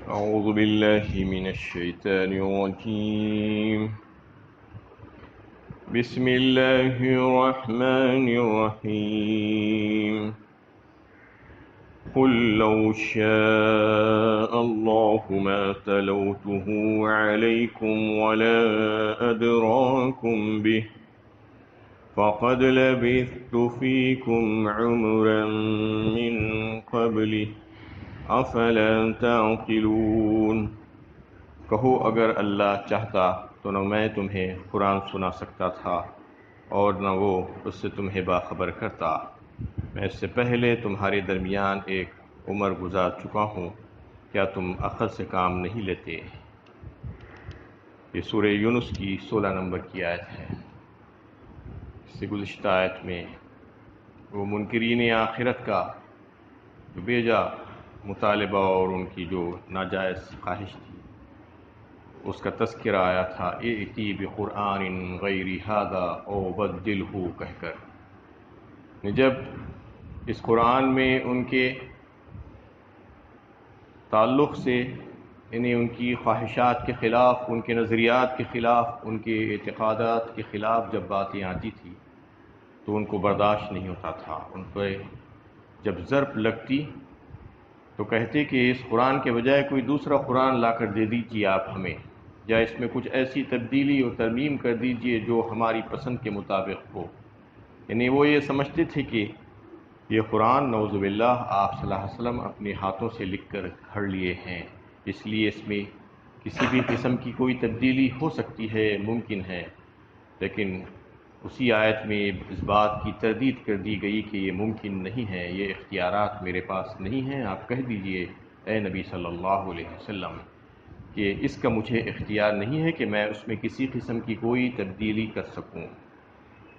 أعوذ بالله من الشيطان الرجيم. بسم الله الرحمن الرحيم. قل لو شاء الله ما تلوته عليكم ولا أدراكم به فقد لبثت فيكم عمرا من قبله افلا تعقلون. کہو اگر اللہ چاہتا تو نہ میں تمہیں قرآن سنا سکتا تھا اور نہ وہ اس سے تمہیں باخبر کرتا. میں اس سے پہلے تمہارے درمیان ایک عمر گزار چکا ہوں، کیا تم عقل سے کام نہیں لیتے؟ یہ سورہ یونس کی 16 نمبر کی آیت ہے. اس سے گزشتہ آیت میں وہ منکرین آخرت کا جو بیجا مطالبہ اور ان کی جو ناجائز خواہش تھی اس کا تذکرہ آیا تھا. ائتی بقرآن غیر ھذا او بدلہ کہہ کر. جب اس قرآن میں ان کے تعلق سے یعنی ان کی خواہشات کے خلاف، ان کے نظریات کے خلاف، ان کے اعتقادات کے خلاف جب باتیں آتی تھی تو ان کو برداشت نہیں ہوتا تھا. ان پہ جب ضرب لگتی تو کہتے کہ اس قرآن کے بجائے کوئی دوسرا قرآن لا کر دے دیجیے آپ ہمیں، یا اس میں کچھ ایسی تبدیلی اور ترمیم کر دیجیے جو ہماری پسند کے مطابق ہو. یعنی وہ یہ سمجھتے تھے کہ یہ قرآن نعوذ باللہ آپ صلی اللہ علیہ وسلم اپنے ہاتھوں سے لکھ کر گھڑ لیے ہیں، اس لیے اس میں کسی بھی قسم کی کوئی تبدیلی ہو سکتی ہے، ممکن ہے. لیکن اسی آیت میں اس بات کی تردید کر دی گئی کہ یہ ممکن نہیں ہے، یہ اختیارات میرے پاس نہیں ہیں. آپ کہہ دیجئے اے نبی صلی اللہ علیہ وسلم کہ اس کا مجھے اختیار نہیں ہے کہ میں اس میں کسی قسم کی کوئی تبدیلی کر سکوں.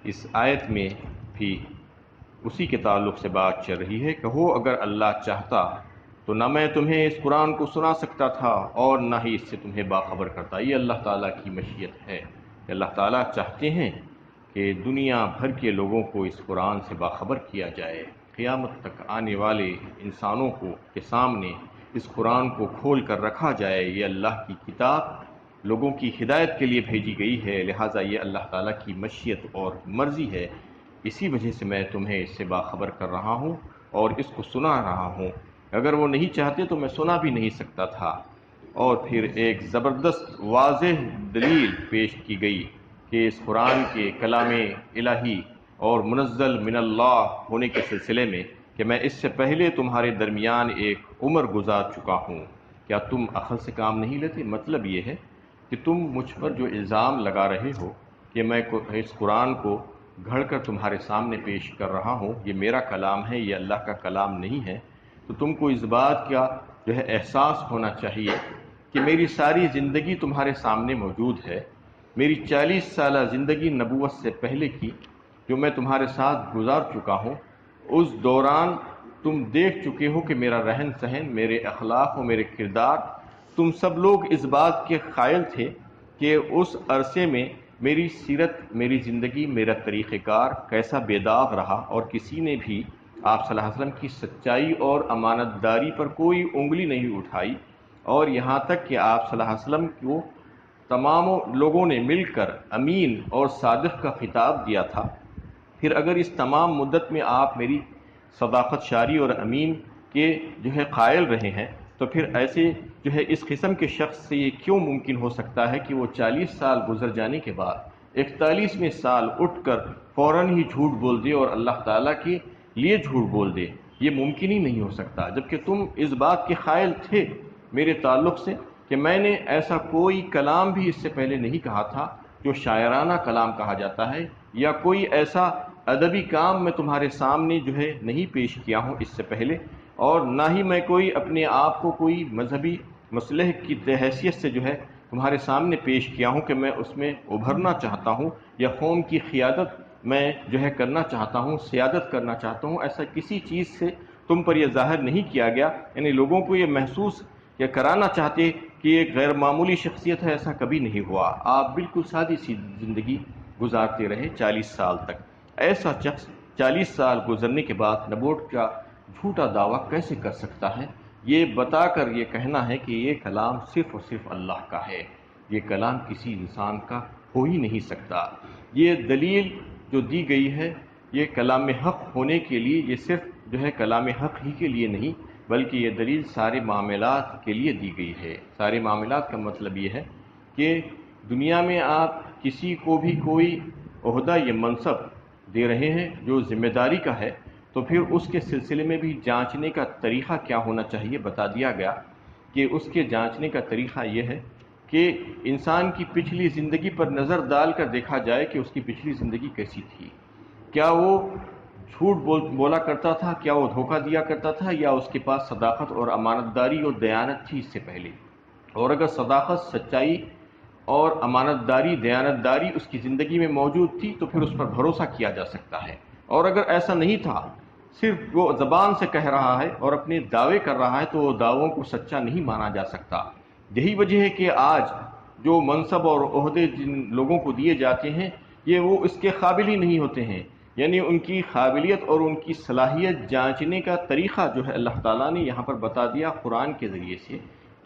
اس آیت میں بھی اسی کے تعلق سے بات چل رہی ہے. کہو اگر اللہ چاہتا تو نہ میں تمہیں اس قرآن کو سنا سکتا تھا اور نہ ہی اس سے تمہیں باخبر کرتا. یہ اللہ تعالیٰ کی مشیت ہے کہ اللہ تعالیٰ چاہتے ہیں کہ دنیا بھر کے لوگوں کو اس قرآن سے باخبر کیا جائے. قیامت تک آنے والے انسانوں کے سامنے اس قرآن کو کھول کر رکھا جائے. یہ اللہ کی کتاب لوگوں کی ہدایت کے لیے بھیجی گئی ہے، لہٰذا یہ اللہ تعالیٰ کی مشیت اور مرضی ہے. اسی وجہ سے میں تمہیں اس سے باخبر کر رہا ہوں اور اس کو سنا رہا ہوں. اگر وہ نہیں چاہتے تو میں سنا بھی نہیں سکتا تھا. اور پھر ایک زبردست واضح دلیل پیش کی گئی کہ اس قرآن کے کلام الہی اور منزل من اللہ ہونے کے سلسلے میں کہ میں اس سے پہلے تمہارے درمیان ایک عمر گزار چکا ہوں، کیا تم عقل سے کام نہیں لیتے؟ مطلب یہ ہے کہ تم مجھ پر جو الزام لگا رہے ہو کہ میں اس قرآن کو گھڑ کر تمہارے سامنے پیش کر رہا ہوں، یہ میرا کلام ہے، یہ اللہ کا کلام نہیں ہے، تو تم کو اس بات کا جو ہے احساس ہونا چاہیے کہ میری ساری زندگی تمہارے سامنے موجود ہے. میری 40 سالہ زندگی نبوت سے پہلے کی جو میں تمہارے ساتھ گزار چکا ہوں، اس دوران تم دیکھ چکے ہو کہ میرا رہن سہن، میرے اخلاق و میرے کردار، تم سب لوگ اس بات کے قائل تھے کہ اس عرصے میں میری سیرت، میری زندگی، میرا طریقہ کار کیسا بے داغ رہا، اور کسی نے بھی آپ صلی اللہ علیہ وسلم کی سچائی اور امانت داری پر کوئی انگلی نہیں اٹھائی. اور یہاں تک کہ آپ صلی اللہ علیہ وسلم کو تمام لوگوں نے مل کر امین اور صادق کا خطاب دیا تھا. پھر اگر اس تمام مدت میں آپ میری صداقت شاری اور امین کے جو ہے قائل رہے ہیں تو پھر ایسے جو ہے اس قسم کے شخص سے یہ کیوں ممکن ہو سکتا ہے کہ وہ 40 سال گزر جانے کے بعد 41ویں سال اٹھ کر فوراً ہی جھوٹ بول دے اور اللہ تعالیٰ کے لیے جھوٹ بول دے؟ یہ ممکن ہی نہیں ہو سکتا، جبکہ تم اس بات کے قائل تھے میرے تعلق سے کہ میں نے ایسا کوئی کلام بھی اس سے پہلے نہیں کہا تھا جو شاعرانہ کلام کہا جاتا ہے، یا کوئی ایسا ادبی کام میں تمہارے سامنے جو ہے نہیں پیش کیا ہوں اس سے پہلے، اور نہ ہی میں کوئی اپنے آپ کو کوئی مذہبی مصلح کی حیثیت سے جو ہے تمہارے سامنے پیش کیا ہوں کہ میں اس میں ابھرنا چاہتا ہوں یا قوم کی قیادت میں جو ہے کرنا چاہتا ہوں، سیادت کرنا چاہتا ہوں. ایسا کسی چیز سے تم پر یہ ظاہر نہیں کیا گیا. یعنی لوگوں کو یہ محسوس یا کرانا چاہتے کہ یہ غیر معمولی شخصیت ہے، ایسا کبھی نہیں ہوا. آپ بالکل سادی سی زندگی گزارتے رہے 40 سال تک. ایسا شخص 40 سال گزرنے کے بعد نبوت کا جھوٹا دعویٰ کیسے کر سکتا ہے؟ یہ بتا کر یہ کہنا ہے کہ یہ کلام صرف اور صرف اللہ کا ہے، یہ کلام کسی انسان کا ہو ہی نہیں سکتا۔ یہ دلیل جو دی گئی ہے یہ کلام حق ہونے کے لیے، یہ صرف جو ہے کلام حق ہی کے لیے نہیں بلکہ یہ دلیل سارے معاملات کے لیے دی گئی ہے۔ سارے معاملات کا مطلب یہ ہے کہ دنیا میں آپ کسی کو بھی کوئی عہدہ یا منصب دے رہے ہیں جو ذمہ داری کا ہے، تو پھر اس کے سلسلے میں بھی جانچنے کا طریقہ کیا ہونا چاہیے بتا دیا گیا کہ اس کے جانچنے کا طریقہ یہ ہے کہ انسان کی پچھلی زندگی پر نظر ڈال کر دیکھا جائے کہ اس کی پچھلی زندگی کیسی تھی، کیا وہ جھوٹ بولا کرتا تھا، کیا وہ دھوکہ دیا کرتا تھا، یا اس کے پاس صداقت اور امانت داری اور دیانت تھی اس سے پہلے۔ اور اگر صداقت، سچائی اور امانت داری، دیانت داری اس کی زندگی میں موجود تھی تو پھر اس پر بھروسہ کیا جا سکتا ہے، اور اگر ایسا نہیں تھا، صرف وہ زبان سے کہہ رہا ہے اور اپنے دعوے کر رہا ہے، تو وہ دعووں کو سچا نہیں مانا جا سکتا۔ یہی وجہ ہے کہ آج جو منصب اور عہدے جن لوگوں کو دیے جاتے ہیں یہ وہ اس کے قابل ہی نہیں ہوتے ہیں، یعنی ان کی قابلیت اور ان کی صلاحیت جانچنے کا طریقہ جو ہے اللہ تعالیٰ نے یہاں پر بتا دیا قرآن کے ذریعے سے،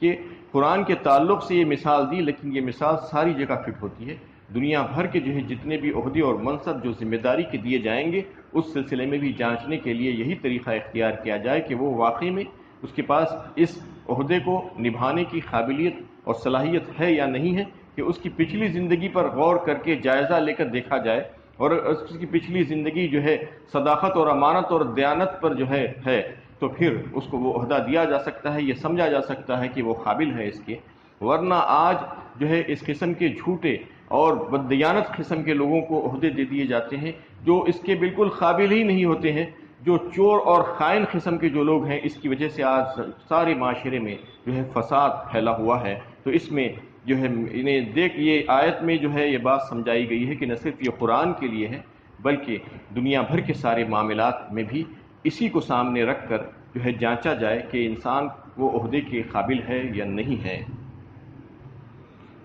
کہ قرآن کے تعلق سے یہ مثال دی، لیکن یہ مثال ساری جگہ فٹ ہوتی ہے۔ دنیا بھر کے جو ہے جتنے بھی عہدے اور منصب جو ذمہ داری کے دیے جائیں گے اس سلسلے میں بھی جانچنے کے لیے یہی طریقہ اختیار کیا جائے کہ وہ واقعی میں اس کے پاس اس عہدے کو نبھانے کی قابلیت اور صلاحیت ہے یا نہیں ہے، کہ اس کی پچھلی زندگی پر غور کر کے جائزہ لے کر دیکھا جائے، اور اس کی پچھلی زندگی جو ہے صداقت اور امانت اور دیانت پر جو ہے تو پھر اس کو وہ عہدہ دیا جا سکتا ہے، یہ سمجھا جا سکتا ہے کہ وہ قابل ہے اس کے۔ ورنہ آج جو ہے اس قسم کے جھوٹے اور بددیانت قسم کے لوگوں کو عہدے دے دیے جاتے ہیں جو اس کے بالکل قابل ہی نہیں ہوتے ہیں، جو چور اور خائن قسم کے جو لوگ ہیں۔ اس کی وجہ سے آج سارے معاشرے میں جو ہے فساد پھیلا ہوا ہے۔ تو اس میں جو ہے انہیں یہ آیت میں جو ہے یہ بات سمجھائی گئی ہے کہ نہ صرف یہ قرآن کے لیے ہے بلکہ دنیا بھر کے سارے معاملات میں بھی اسی کو سامنے رکھ کر جو ہے جانچا جائے کہ انسان وہ عہدے کے قابل ہے یا نہیں ہے۔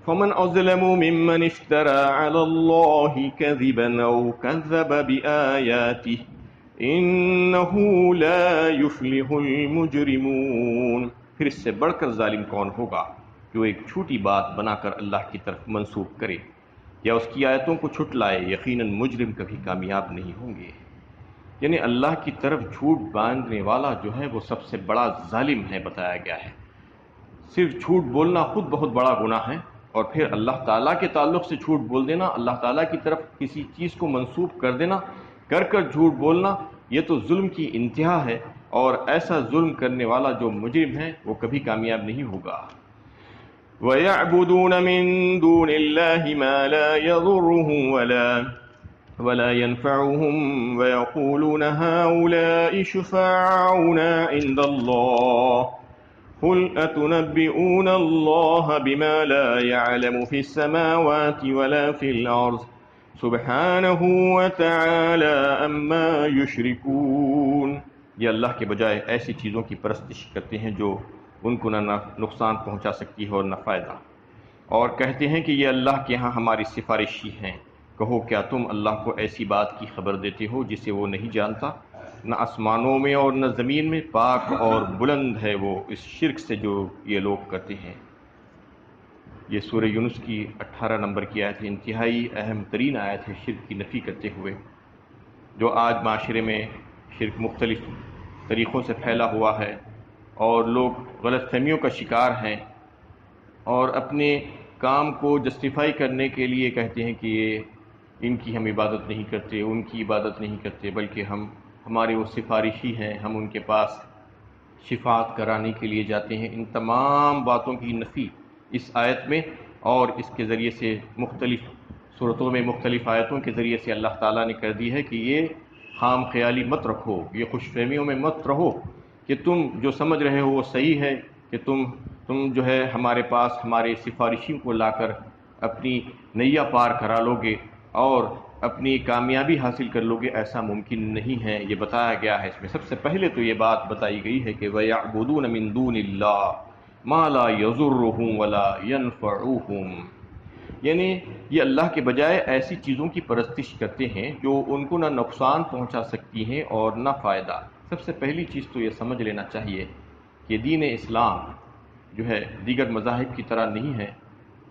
فمن أظلم ممن افترى على الله كذبا أو كذب بآياته إنه لا يفلح المجرمون۔ پھر اس سے بڑھ کر ظالم کون ہوگا جو ایک چھوٹی بات بنا کر اللہ کی طرف منسوب کرے یا اس کی آیتوں کو چھٹلائے، یقیناً مجرم کبھی کامیاب نہیں ہوں گے۔ یعنی اللہ کی طرف جھوٹ باندھنے والا جو ہے وہ سب سے بڑا ظالم ہے بتایا گیا ہے۔ صرف جھوٹ بولنا خود بہت بڑا گناہ ہے، اور پھر اللہ تعالیٰ کے تعلق سے جھوٹ بول دینا، اللہ تعالیٰ کی طرف کسی چیز کو منسوب کر دینا، کر جھوٹ بولنا، یہ تو ظلم کی انتہا ہے، اور ایسا ظلم کرنے والا جو مجرم ہے وہ کبھی کامیاب نہیں ہوگا۔ وَيَعْبُدُونَ مِن دُونِ اللَّهِ مَا لَا يَضُرُّهُمْ وَلَا يَنفَعُهُمْ وَيَقُولُونَ هَؤُلَاءِ شُفَعَاؤُنَا عِندَ اللَّهِ قُلْ أَتُنَبِّئُونَ اللَّهَ بِمَا لَا يَعْلَمُ فِي السَّمَاوَاتِ وَلَا فِي الْأَرْضِ سُبْحَانَهُ وَتَعَالَى عَمَّا يُشْرِكُونَ۔ یہ اللہ کے بجائے ایسی چیزوں کی پرستش کرتے ہیں جو ان کو نہ نقصان پہنچا سکتی ہے اور نہ فائدہ، اور کہتے ہیں کہ یہ اللہ کے ہاں ہماری سفارشی ہیں۔ کہو کیا تم اللہ کو ایسی بات کی خبر دیتے ہو جسے وہ نہیں جانتا؟ نہ آسمانوں میں اور نہ زمین میں، پاک اور بلند ہے وہ اس شرک سے جو یہ لوگ کرتے ہیں۔ یہ سورہ یونس کی 18 نمبر کی آیت ہے، انتہائی اہم ترین آیت ہے شرک کی نفی کرتے ہوئے۔ جو آج معاشرے میں شرک مختلف طریقوں سے پھیلا ہوا ہے اور لوگ غلط فہمیوں کا شکار ہیں، اور اپنے کام کو جسٹیفائی کرنے کے لیے کہتے ہیں کہ یہ ان کی ہم عبادت نہیں کرتے، ان کی عبادت نہیں کرتے، بلکہ ہمارے وہ سفارشی ہیں، ہم ان کے پاس شفاعت کرانے کے لیے جاتے ہیں۔ ان تمام باتوں کی نفی اس آیت میں اور اس کے ذریعے سے مختلف صورتوں میں مختلف آیتوں کے ذریعے سے اللہ تعالیٰ نے کر دی ہے کہ یہ خام خیالی مت رکھو، یہ خوش فہمیوں میں مت رہو کہ تم جو سمجھ رہے ہو وہ صحیح ہے، کہ تم جو ہے ہمارے پاس ہمارے سفارشیوں کو لا کر اپنی نیا پار کرا لو گے اور اپنی کامیابی حاصل کر لو گے۔ ایسا ممکن نہیں ہے، یہ بتایا گیا ہے۔ اس میں سب سے پہلے تو یہ بات بتائی گئی ہے کہ وَيَعْبُدُونَ مِن دُونِ اللَّهِ مَا لَا يَضُرُّهُمْ وَلَا يَنفَعُهُمْ، یعنی یہ اللہ کے بجائے ایسی چیزوں کی پرستش کرتے ہیں جو ان کو نہ نقصان پہنچا سکتی ہیں اور نہ فائدہ۔ سب سے پہلی چیز تو یہ سمجھ لینا چاہیے کہ دین اسلام جو ہے دیگر مذاہب کی طرح نہیں ہے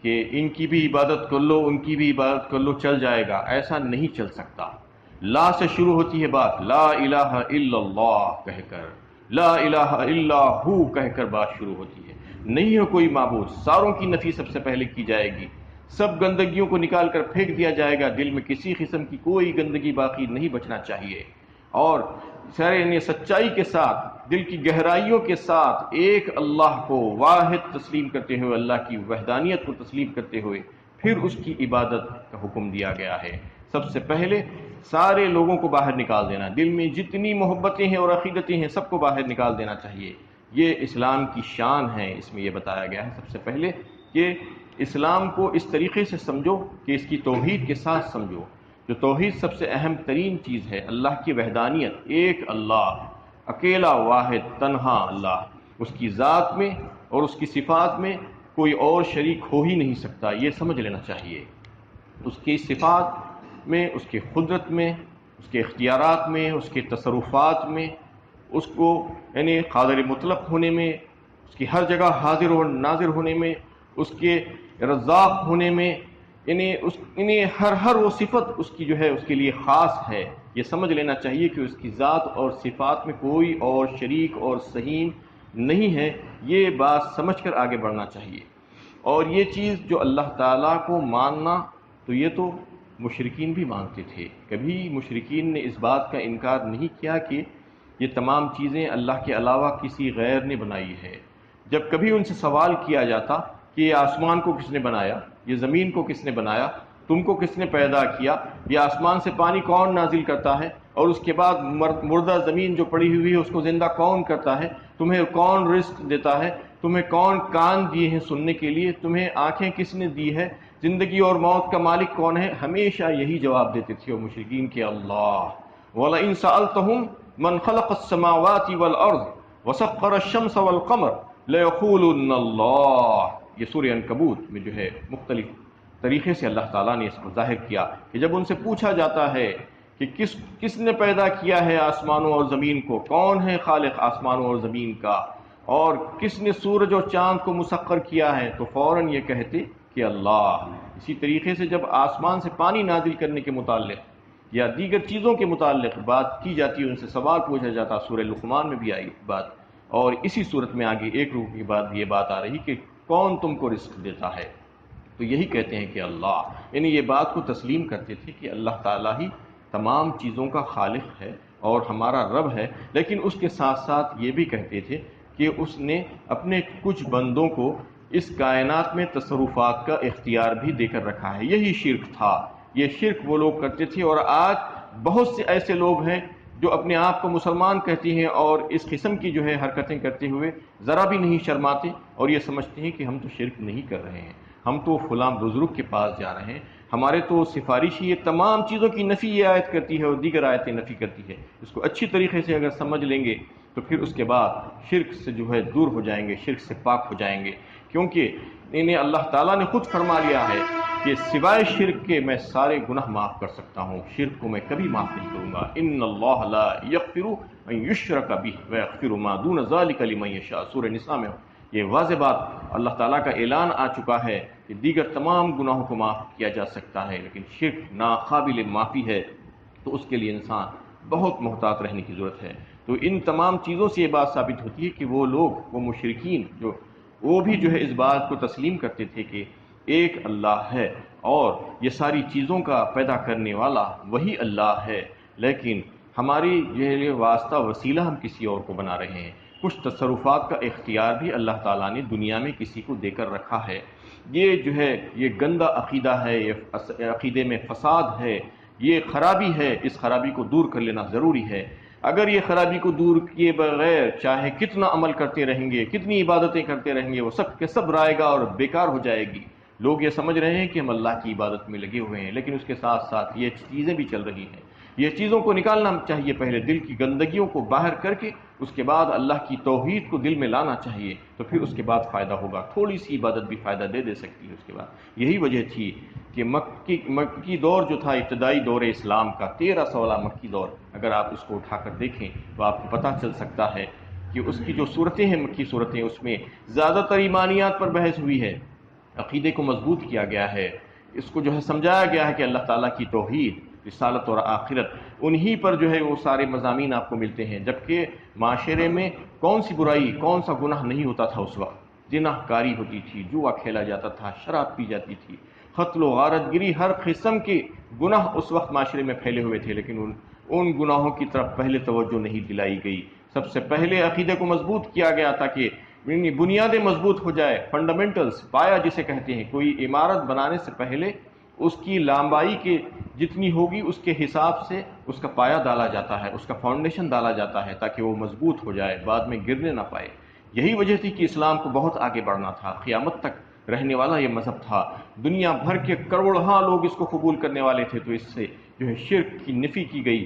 کہ ان کی بھی عبادت کر لو ان کی بھی عبادت کر لو چل جائے گا، ایسا نہیں چل سکتا۔ لا سے شروع ہوتی ہے بات، لا الہ الا اللہ کہہ کر، لا الہ الا ہو کہہ کر بات شروع ہوتی ہے۔ نہیں ہے کوئی معبود، ساروں کی نفی سب سے پہلے کی جائے گی، سب گندگیوں کو نکال کر پھینک دیا جائے گا، دل میں کسی قسم کی کوئی گندگی باقی نہیں بچنا چاہیے، اور سارے سچائی کے ساتھ، دل کی گہرائیوں کے ساتھ ایک اللہ کو واحد تسلیم کرتے ہوئے، اللہ کی وحدانیت کو تسلیم کرتے ہوئے پھر اس کی عبادت کا حکم دیا گیا ہے۔ سب سے پہلے سارے لوگوں کو باہر نکال دینا، دل میں جتنی محبتیں ہیں اور عقیدتیں ہیں سب کو باہر نکال دینا چاہیے۔ یہ اسلام کی شان ہے، اس میں یہ بتایا گیا ہے سب سے پہلے کہ اسلام کو اس طریقے سے سمجھو کہ اس کی توحید کے ساتھ سمجھو، جو توحید سب سے اہم ترین چیز ہے، اللہ کی وحدانیت، ایک اللہ، اکیلا واحد تنہا اللہ، اس کی ذات میں اور اس کی صفات میں کوئی اور شریک ہو ہی نہیں سکتا، یہ سمجھ لینا چاہیے۔ اس کی صفات میں، اس کی قدرت میں، اس کے اختیارات میں، اس کے تصرفات میں، اس کو یعنی قادر مطلق ہونے میں، اس کی ہر جگہ حاضر و ناظر ہونے میں، اس کے رزاق ہونے میں، یعنی ہر وہ صفت اس کی جو ہے اس کے لیے خاص ہے، یہ سمجھ لینا چاہیے کہ اس کی ذات اور صفات میں کوئی اور شریک اور سہیم نہیں ہے، یہ بات سمجھ کر آگے بڑھنا چاہیے۔ اور یہ چیز جو اللہ تعالیٰ کو ماننا، تو یہ تو مشرکین بھی مانتے تھے، کبھی مشرکین نے اس بات کا انکار نہیں کیا کہ یہ تمام چیزیں اللہ کے علاوہ کسی غیر نے بنائی ہے۔ جب کبھی ان سے سوال کیا جاتا کہ یہ آسمان کو کس نے بنایا، یہ زمین کو کس نے بنایا، تم کو کس نے پیدا کیا، یہ آسمان سے پانی کون نازل کرتا ہے، اور اس کے بعد مردہ زمین جو پڑی ہوئی ہے اس کو زندہ کون کرتا ہے، تمہیں کون رزق دیتا ہے، تمہیں کون کان دیے ہیں سننے کے لیے، تمہیں آنکھیں کس نے دی ہے، زندگی اور موت کا مالک کون ہے، ہمیشہ یہی جواب دیتے تھے وہ مشرکین کہ اللہ۔ وَلَئِن سَأَلْتَهُمْ مَنْ خَلَقَ السَّمَاوَاتِ وَالْأَرْضِ وَسَخَّرَ الشَّمْسَ وَالْقَمَرَ لَيَقُولُنَّ اللَّهُ۔ یہ سورہ عنکبوت میں جو ہے مختلف طریقے سے اللہ تعالیٰ نے اس کو ظاہر کیا کہ جب ان سے پوچھا جاتا ہے کہ کس نے پیدا کیا ہے آسمانوں اور زمین کو، کون ہے خالق آسمانوں اور زمین کا، اور کس نے سورج اور چاند کو مسخر کیا ہے، تو فوراً یہ کہتے کہ اللہ۔ اسی طریقے سے جب آسمان سے پانی نازل کرنے کے متعلق یا دیگر چیزوں کے متعلق بات کی جاتی ہے، ان سے سوال پوچھا جاتا، سورہ لقمان میں بھی آئی بات، اور اسی صورت میں آگے ایک رکوع کے بعد یہ بات آ رہی کہ کون تم کو رزق دیتا ہے، تو یہی کہتے ہیں کہ اللہ، یعنی یہ بات کو تسلیم کرتے تھے کہ اللہ تعالیٰ ہی تمام چیزوں کا خالق ہے اور ہمارا رب ہے، لیکن اس کے ساتھ ساتھ یہ بھی کہتے تھے کہ اس نے اپنے کچھ بندوں کو اس کائنات میں تصرفات کا اختیار بھی دے کر رکھا ہے۔ یہی شرک تھا، یہ شرک وہ لوگ کرتے تھے، اور آج بہت سے ایسے لوگ ہیں جو اپنے آپ کو مسلمان کہتے ہیں اور اس قسم کی جو ہے حرکتیں کرتے ہوئے ذرا بھی نہیں شرماتے، اور یہ سمجھتے ہیں کہ ہم تو شرک نہیں کر رہے ہیں، ہم تو فلاں بزرگ کے پاس جا رہے ہیں، ہمارے تو سفارش ہی یہ تمام چیزوں کی نفی یہ آیت کرتی ہے اور دیگر آیتیں نفی کرتی ہے۔ اس کو اچھی طریقے سے اگر سمجھ لیں گے تو پھر اس کے بعد شرک سے جو ہے دور ہو جائیں گے، شرک سے پاک ہو جائیں گے، کیونکہ انہیں اللہ تعالیٰ نے خود فرما لیا ہے کہ سوائے شرک کے میں سارے گناہ معاف کر سکتا ہوں، شرک کو میں کبھی معاف نہیں کروں گا۔ ان اللہ لا یغفر ان یشرک بہ ویغفر ما دون ذلک لمن یشاء، سورہ نساء میں یہ واضح بات اللہ تعالیٰ کا اعلان آ چکا ہے کہ دیگر تمام گناہوں کو معاف کیا جا سکتا ہے، لیکن شرک ناقابل معافی ہے، تو اس کے لیے انسان بہت محتاط رہنے کی ضرورت ہے۔ تو ان تمام چیزوں سے یہ بات ثابت ہوتی ہے کہ وہ لوگ، وہ مشرکین وہ بھی جو ہے اس بات کو تسلیم کرتے تھے کہ ایک اللہ ہے اور یہ ساری چیزوں کا پیدا کرنے والا وہی اللہ ہے، لیکن ہماری یہ واسطہ وسیلہ ہم کسی اور کو بنا رہے ہیں۔ کچھ تصرفات کا اختیار بھی اللہ تعالیٰ نے دنیا میں کسی کو دے کر رکھا ہے۔ یہ جو ہے یہ گندا عقیدہ ہے، یہ عقیدے میں فساد ہے، یہ خرابی ہے، اس خرابی کو دور کر لینا ضروری ہے۔ اگر یہ خرابی کو دور کیے بغیر چاہے کتنا عمل کرتے رہیں گے، کتنی عبادتیں کرتے رہیں گے، وہ سب کے سب رائے گا اور بیکار ہو جائے گی۔ لوگ یہ سمجھ رہے ہیں کہ ہم اللہ کی عبادت میں لگے ہوئے ہیں، لیکن اس کے ساتھ ساتھ یہ چیزیں بھی چل رہی ہیں۔ یہ چیزوں کو نکالنا چاہیے، پہلے دل کی گندگیوں کو باہر کر کے اس کے بعد اللہ کی توحید کو دل میں لانا چاہیے، تو پھر اس کے بعد فائدہ ہوگا۔ تھوڑی سی عبادت بھی فائدہ دے سکتی ہے اس کے بعد۔ یہی وجہ تھی کہ مکی دور جو تھا، ابتدائی دور اسلام کا 13 سولہ مکی دور، اگر آپ اس کو اٹھا کر دیکھیں تو آپ کو پتہ چل سکتا ہے کہ اس کی جو صورتیں ہیں مکی صورتیں، اس میں زیادہ تر ایمانیات پر بحث ہوئی ہے، عقیدے کو مضبوط کیا گیا ہے، اس کو جو ہے سمجھایا گیا ہے کہ اللہ تعالیٰ کی توحید، رسالت اور آخرت، انہی پر جو ہے وہ سارے مضامین آپ کو ملتے ہیں۔ جبکہ معاشرے میں کون سی برائی، کون سا گناہ نہیں ہوتا تھا اس وقت؟ جناح کاری ہوتی تھی، جوا کھیلا جاتا تھا، شراب پی جاتی تھی، قتل و غارت گری، ہر قسم کے گناہ اس وقت معاشرے میں پھیلے ہوئے تھے، لیکن ان گناہوں کی طرف پہلے توجہ نہیں دلائی گئی۔ سب سے پہلے عقیدے کو مضبوط کیا گیا تاکہ بنیادیں مضبوط ہو جائے، فنڈامنٹلز، پایا جسے کہتے ہیں۔ کوئی عمارت بنانے سے پہلے اس کی لمبائی کے جتنی ہوگی اس کے حساب سے اس کا پایا ڈالا جاتا ہے، اس کا فاؤنڈیشن ڈالا جاتا ہے تاکہ وہ مضبوط ہو جائے، بعد میں گرنے نہ پائے۔ یہی وجہ تھی کہ اسلام کو بہت آگے بڑھنا تھا، قیامت تک رہنے والا یہ مذہب تھا، دنیا بھر کے کروڑہا لوگ اس کو قبول کرنے والے تھے، تو اس سے جو ہے شرک کی نفی کی گئی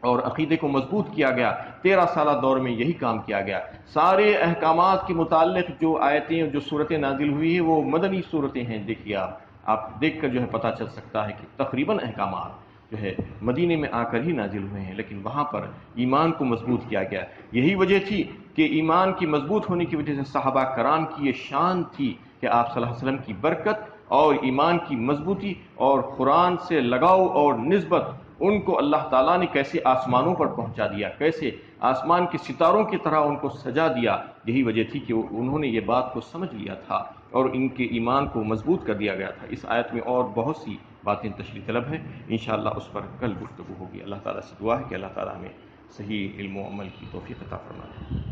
اور عقیدے کو مضبوط کیا گیا۔ 13 سالہ دور میں یہی کام کیا گیا۔ سارے احکامات کے متعلق جو آیتیں، جو صورتیں نازل ہوئی ہیں وہ مدنی صورتیں ہیں۔ دیکھیے آپ دیکھ کر جو ہے پتہ چل سکتا ہے کہ تقریباً احکامات جو ہے مدینے میں آ کر ہی نازل ہوئے ہیں، لیکن وہاں پر ایمان کو مضبوط کیا گیا۔ یہی وجہ تھی کہ ایمان کی مضبوط ہونے کی وجہ سے صحابہ کرام کی یہ شان تھی کہ آپ صلی اللہ علیہ وسلم کی برکت اور ایمان کی مضبوطی اور قرآن سے لگاؤ اور نسبت، ان کو اللہ تعالیٰ نے کیسے آسمانوں پر پہنچا دیا، کیسے آسمان کے ستاروں کی طرح ان کو سجا دیا۔ یہی وجہ تھی کہ انہوں نے یہ بات کو سمجھ لیا تھا اور ان کے ایمان کو مضبوط کر دیا گیا تھا۔ اس آیت میں اور بہت سی باتیں تشریح طلب ہیں، انشاءاللہ اس پر کل گفتگو ہوگی۔ اللہ تعالیٰ سے دعا ہے کہ اللہ تعالیٰ ہمیں صحیح علم و عمل کی توفیق عطا فرمائے۔